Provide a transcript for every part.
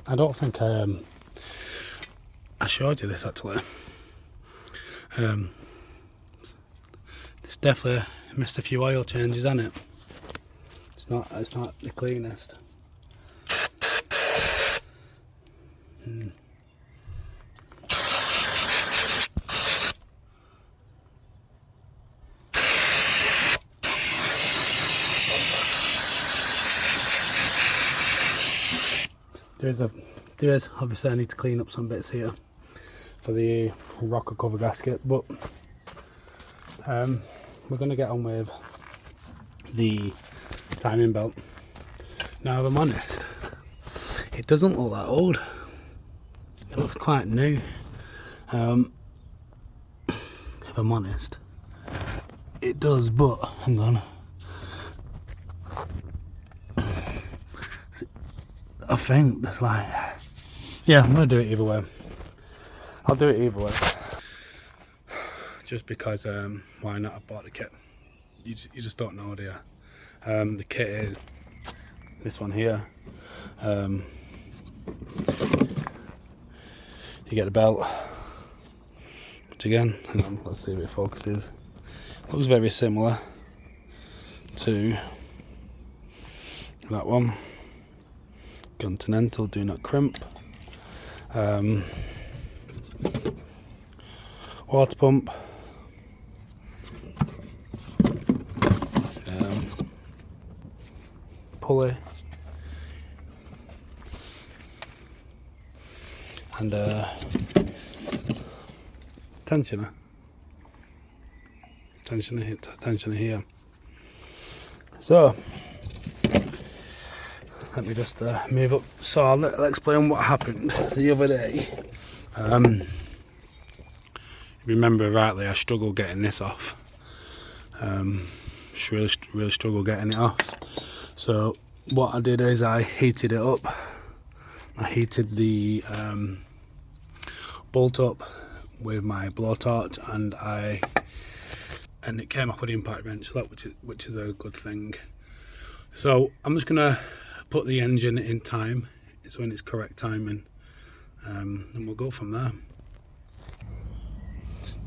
I don't think I showed you this actually. It's definitely missed a few oil changes, hasn't it? It's not the cleanest. There is obviously I need to clean up some bits here for the rocker cover gasket, but we're going to get on with the timing belt. Now, if I'm honest, it doesn't look that old. It looks quite new. If I'm honest, it does, but hang on. I think there's like, yeah, I'm going to do it either way. I'll do it either way. Just because, why not? I bought the kit. You just don't know, do you? The kit is this one here. You get the belt. But again, hang on, let's see if it focuses. Looks very similar to that one. Continental, do not crimp. Water pump. Pulley. And tensioner. Tensioner here. So let me just move up. So I'll explain what happened the other day. If you remember rightly, I struggled getting this off. Really struggled getting it off. So what I did is I heated it up. I heated the bolt up with my blowtorch, and it came off with the impact wrench, which is a good thing. So I'm just gonna put the engine in time, so in its correct timing, and we'll go from there.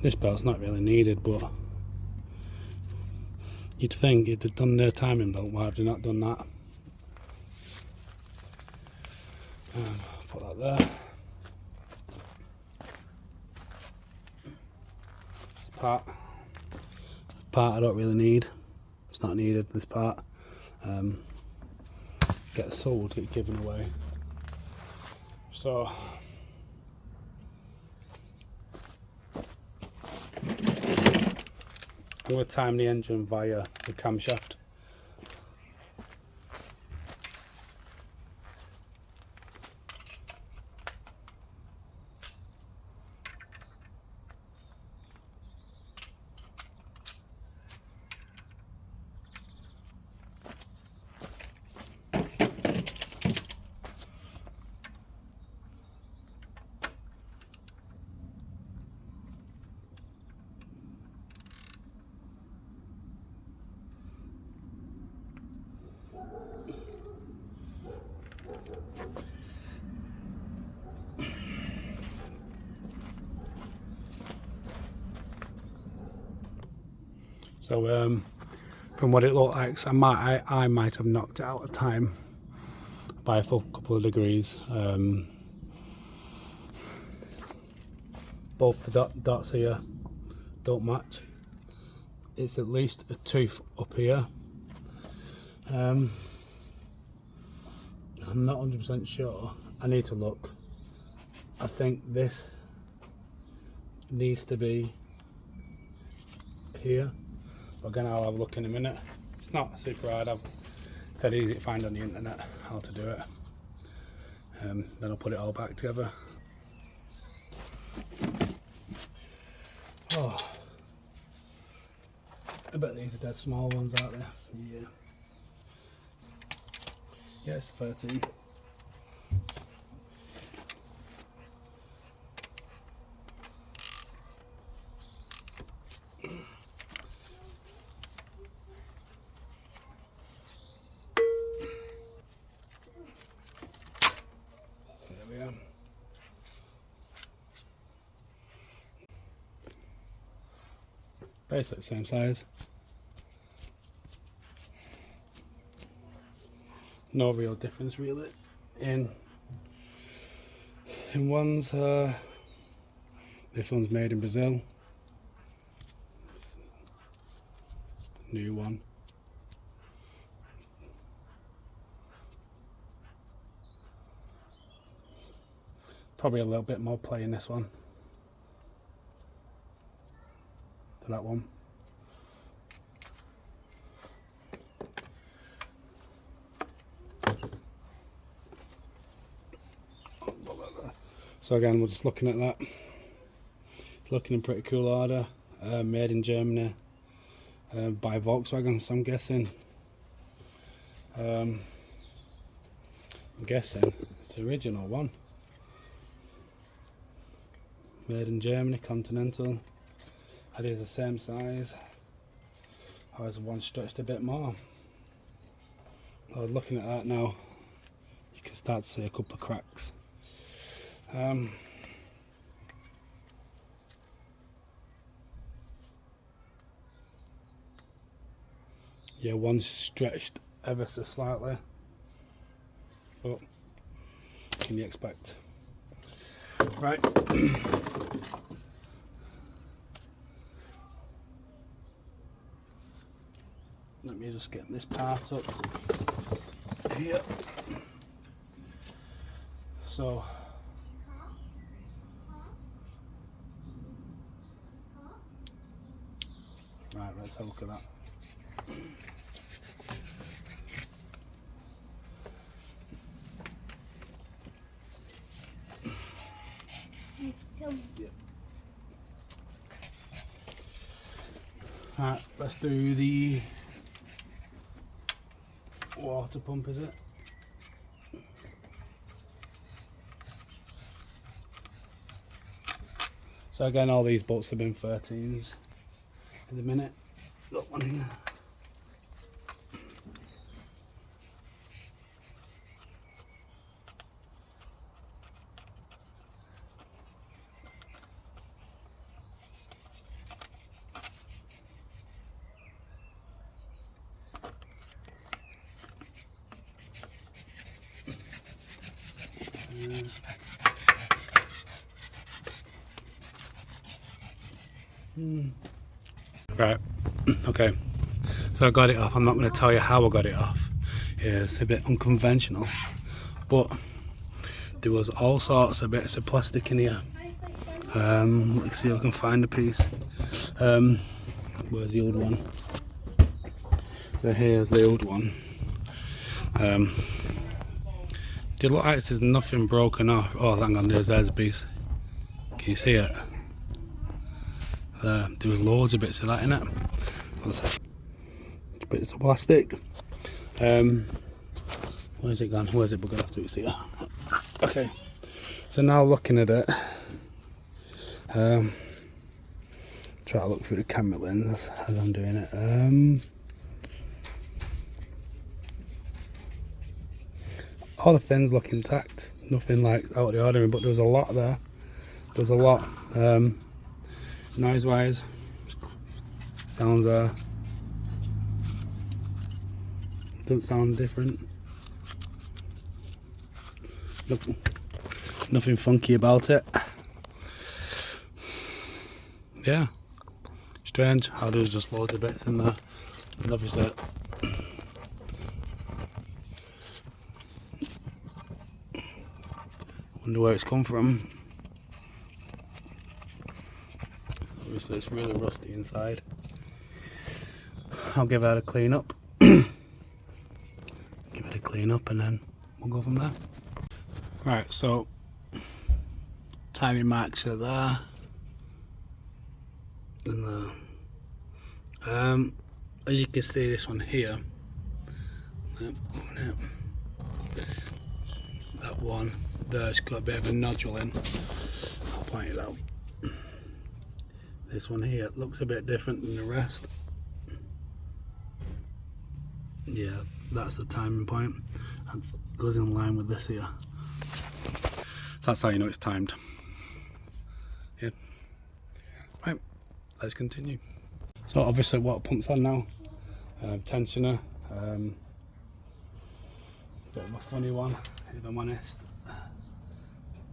This belt's not really needed, but you'd think if they'd done their timing belt, why have they not done that? Put that there. This part I don't really need. It's not needed, this part. Get sold, get given away. So I'm going to time the engine via the camshaft. So from what it looked like, I might have knocked it out of time by a full couple of degrees. Both the dots here don't match. It's at least a tooth up here. I'm not 100% sure. I need to look. I think this needs to be here. But again, I'll have a look in a minute. It's not super hard. It's dead easy to find on the internet how to do it. Then I'll put it all back together. Oh, I bet these are dead small ones, aren't they? Yeah. Yes, 13. yeah. Basically the same size. No real difference really in one's. This one's made in Brazil. New one. Probably a little bit more play in this one to that one. So again, we're just looking at that. It's looking in pretty cool order. Made in Germany by Volkswagen, so I'm guessing. I'm guessing it's the original one. Made in Germany, Continental. It is the same size. Or is one stretched a bit more? Looking at that now, you can start to see a couple of cracks. Yeah, one's stretched ever so slightly, but what can you expect? Right. Let me just get this part up here. So right, let's have a look at that. Yeah. Right, let's do the water pump, is it? So again, all these bolts have been 13s in the minute. Got one in there. Right, okay, so I got it off. I'm not going to tell you how I got it off. It's a bit unconventional, but there was all sorts of bits of plastic in here. Let's see if I can find a piece. Where's the old one? So here's the old one. Do you look like there's nothing broken off? Oh, hang on, there's a piece. Can you see it? There was loads of bits of that in it. Bits of plastic. Where's it gone? Where's it buggered off to? See it? Okay. So now looking at it, try to look through the camera lens as I'm doing it. All the fins look intact. Nothing like out of the ordinary, but there was a lot there. There was a lot. Noise wise, sounds doesn't sound different. Nothing funky about it. Yeah, strange how there's just loads of bits in there, and obviously wonder where it's come from. Obviously it's really rusty inside. I'll give it a clean up. Give it a clean up and then we'll go from there. Right, so timing marks are there and there. As you can see, this one here, that one there's got a bit of a nodule in. I'll point it out. This one here looks a bit different than the rest. Yeah, that's the timing point. That goes in line with this here. That's how you know it's timed. Yeah. Right, let's continue. So obviously water pump's on now. Tensioner. Bit of a funny one, if I'm honest.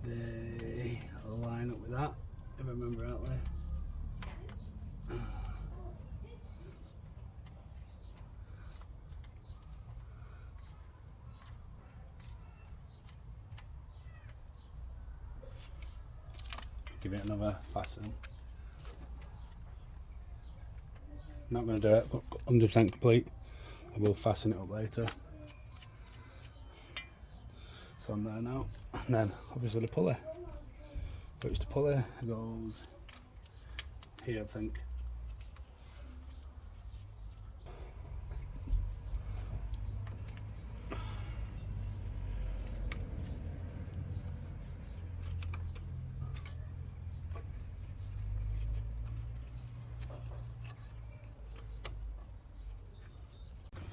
They line up with that, if I remember rightly. Give it another fasten. Not going to do it, but 100% complete. I will fasten it up later. It's on there now. And then obviously the pulley. Which the pulley goes here, I think.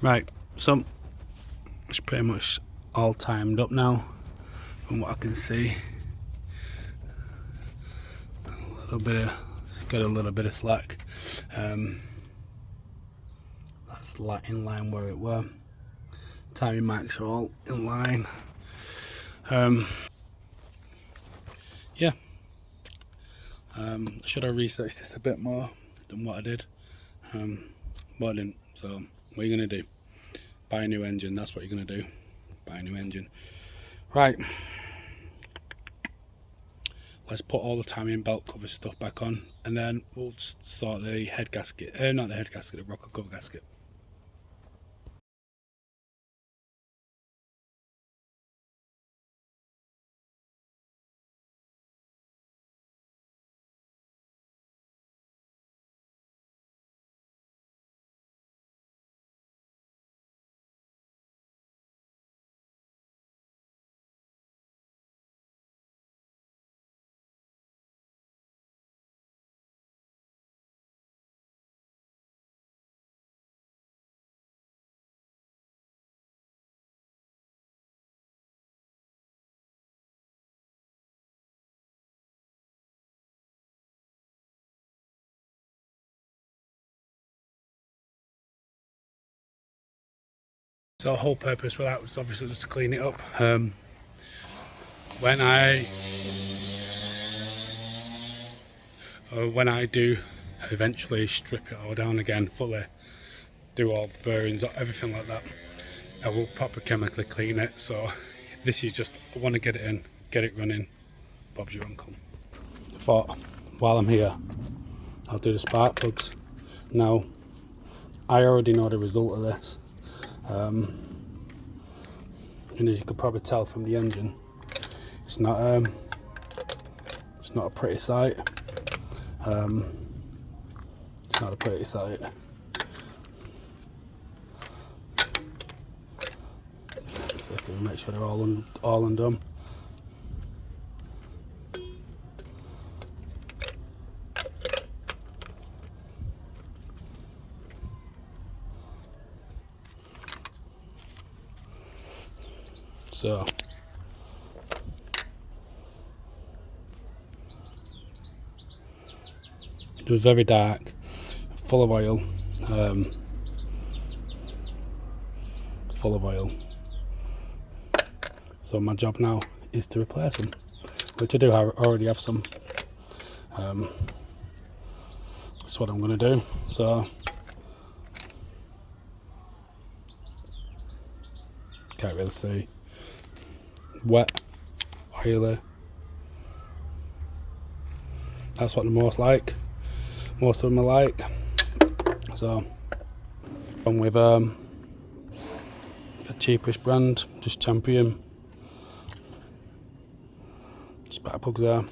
Right, so it's pretty much all timed up now from what I can see. Got a little bit of slack. That's in line where it were. Timing marks are all in line. Yeah. Should I research this a bit more than what I did? But I didn't. So what are you gonna do? Buy a new engine. That's what you're gonna do. Buy a new engine. Right. Let's put all the timing belt cover stuff back on, and then we'll sort the head gasket. Not the head gasket, the rocker cover gasket. So the whole purpose for that was obviously just to clean it up. When I do eventually strip it all down again fully, do all the bearings, everything like that, I will proper chemically clean it. So this is just, I want to get it in, get it running. Bob's your uncle. I thought while I'm here, I'll do the spark plugs. Now, I already know the result of this. And as you could probably tell from the engine, it's not a pretty sight. It's not a pretty sight. So can we make sure they're all undone. So it was very dark, full of oil, So my job now is to replace them, which I do already have some. That's what I'm going to do. So can't really see. Wet, oily. That's what they're most like. Most of them are like. So I'm with a cheapish brand, just Champion. Spark plugs there.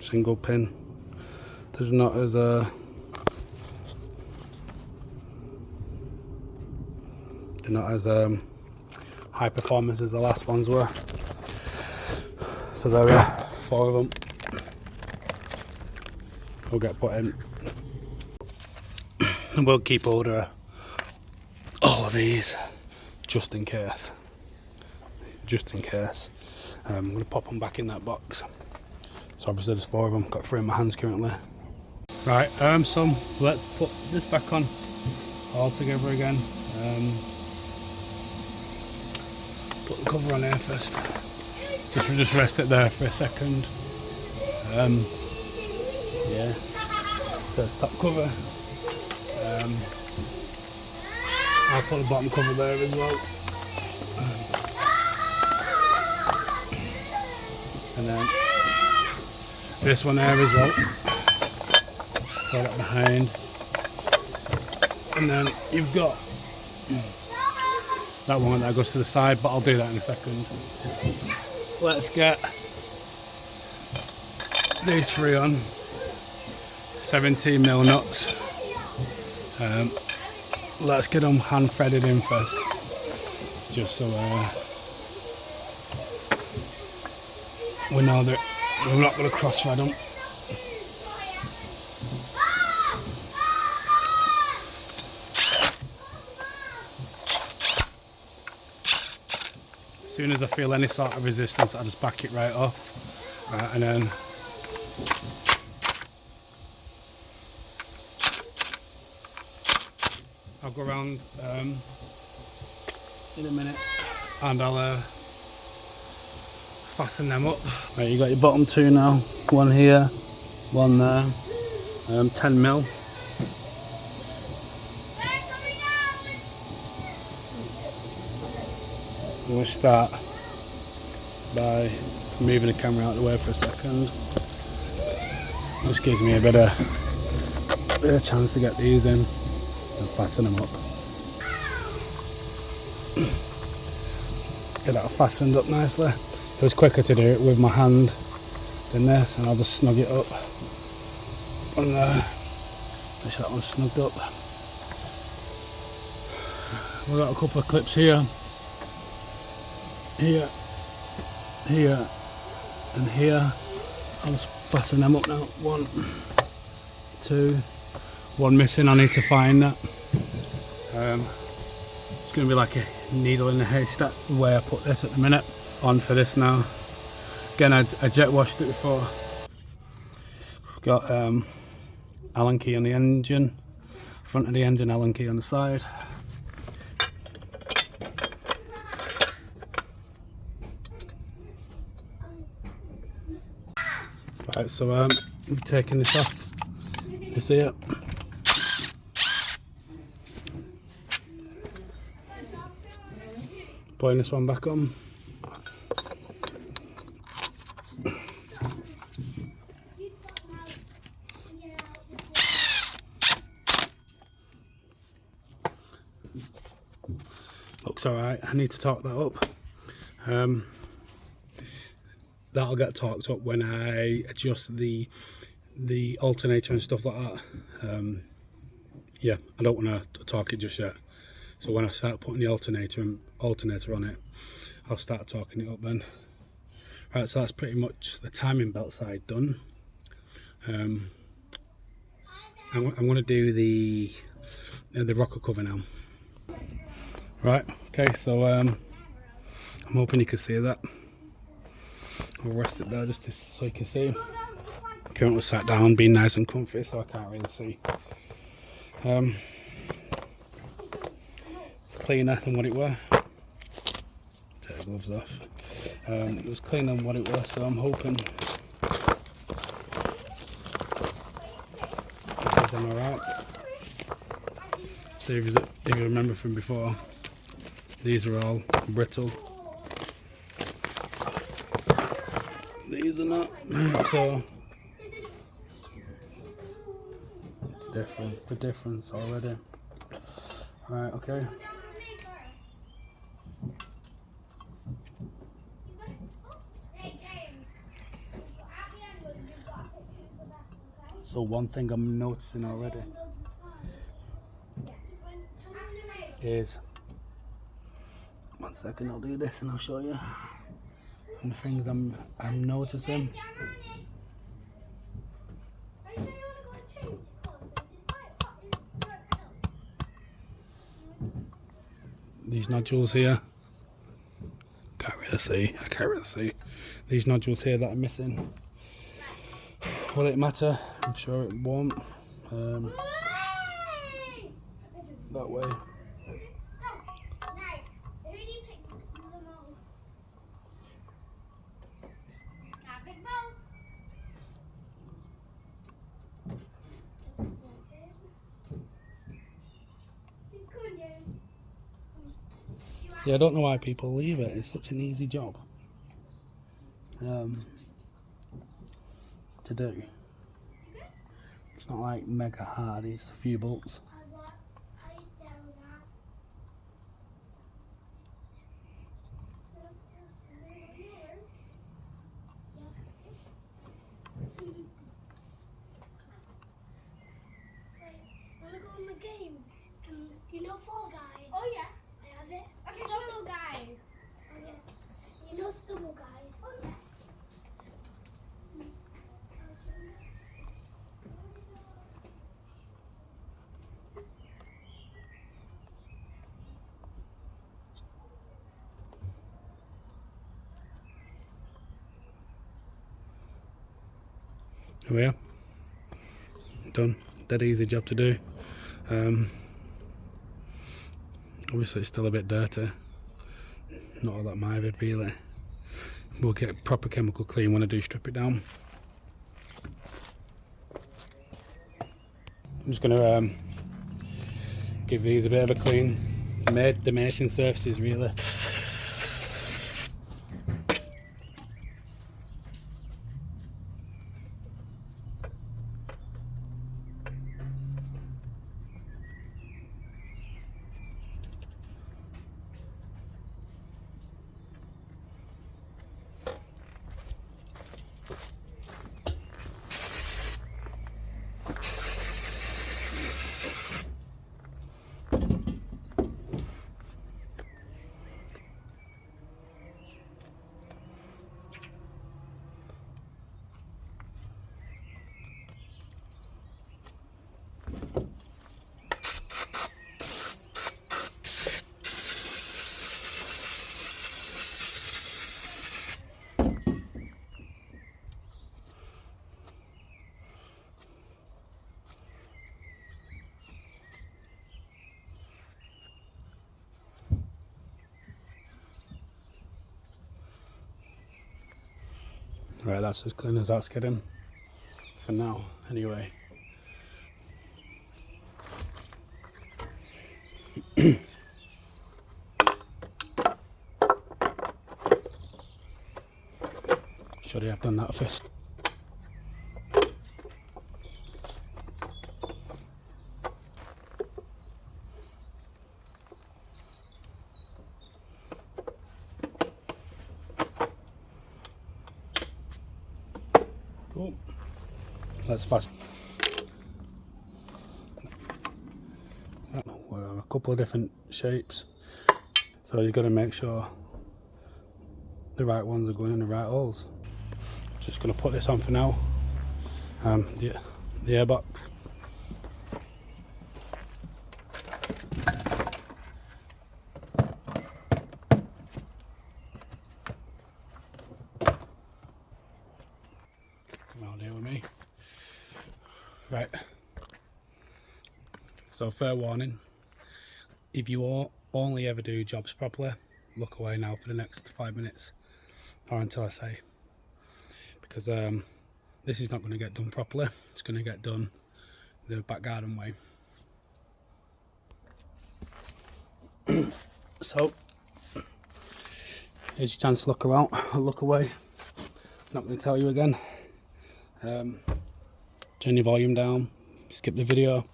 Single pin. They're not as high performance as the last ones were. So there we are, 4 of them will get put in, and we'll keep order all of these just in case. just in case. I'm going to pop them back in that box. So obviously there's 4 of them, got 3 in my hands currently. Right, so let's put this back on all together again. Put the cover on here first. Just rest it there for a second. Yeah, first top cover. I'll put the bottom cover there as well. And then this one there as well. Throw that behind. And then you've got that one that goes to the side, but I'll do that in a second. Let's get these 3 on. 17mm nuts. Let's get them hand threaded in first, just so we know that we're not going to cross thread them. As soon as I feel any sort of resistance, I just back it right off, and then I'll go around in a minute and I'll fasten them up. Right, you got your bottom 2 now. One here, one there. 10mm. We'll start by moving the camera out of the way for a second. Just gives me a bit of chance to get these in and fasten them up. Get that fastened up nicely. It was quicker to do it with my hand than this, and I'll just snug it up on there. Make sure that one's snugged up. We've got a couple of clips here, here, and here. I'll just fasten them up now. 1, 2, 1 missing. I need to find that. It's going to be like a needle in a haystack the way I put this at the minute. On for this now. Again, I jet washed it before. We've got Allen key on the engine, front of the engine, Allen key on the side. Right, so we've taken this off. You see it? Putting this one back on. Looks alright. I need to torque that up. That'll get torqued up when I adjust the alternator and stuff like that. Yeah, I don't want to torque it just yet. So when I start putting the alternator on it, I'll start torquing it up then. Right, so that's pretty much the timing belt side done. I'm going to do the rocker cover now. Right, okay, so I'm hoping you can see that. I'll rest it there just so you can see. Currently sat down, being nice and comfy, so I can't really see. It's cleaner than what it were. Take the gloves off. It was cleaner than what it was, so I'm hoping I'm alright. So if you remember from before, these are all brittle. These are not. So the difference already. Right, okay. So one thing I'm noticing already is, 1 second, I'll do this and I'll show you. And the things I'm noticing. These nodules here, can't really see. I can't really see these nodules here that are missing. Will it matter? I'm sure it won't. That way. Yeah, I don't know why people leave it. It's such an easy job to do. It's not like mega hard. It's a few bolts. Wanna go in the game? And you know Fall Guys? Oh yeah. I have it. Okay, Stumble Guys. Oh yeah. You know Stumble Guys? Oh yeah. Here we are. Done. Dead easy job to do. Obviously it's still a bit dirty. Not all that mired really. We'll get proper chemical clean when I do strip it down. I'm just going to give these a bit of a clean. The mating surfaces really. Right, that's as clean as that's getting for now, anyway. Should I have done that first? Cool. Let's fast. We have a couple of different shapes, so you've got to make sure the right ones are going in the right holes. Just going to put this on for now. The airbox. Come on, deal with me. Right. So fair warning, if you only ever do jobs properly, look away now for the next 5 minutes or until I say, because this is not going to get done properly. It's going to get done the back garden way. So here's your chance to look around, look away. Not going to tell you again. Turn your volume down, skip the video.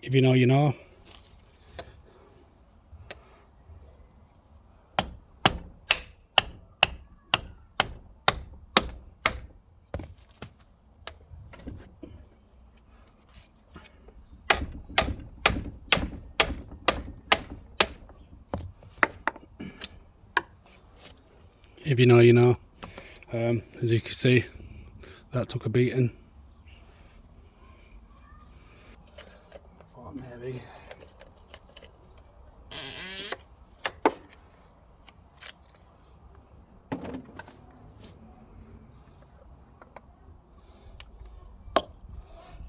If you know, you know. If you know, you know. As you can see, that took a beating. Thought maybe.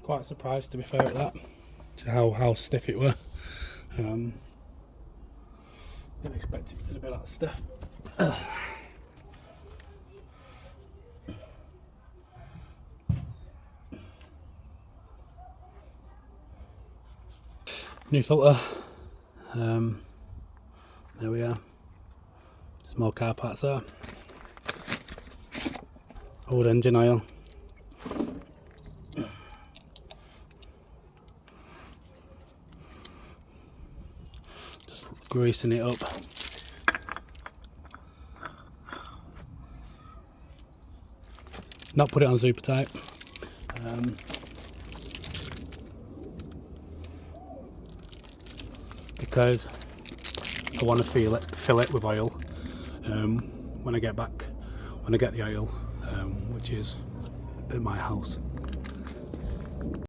Quite surprised, to be fair, at that, to how stiff it were. Didn't expect it to be that stiff. New filter. There we are. Small car parts there. Old engine oil. Just greasing it up. Not put it on super tight. Because I want to fill it with oil when I get the oil, which is at my house.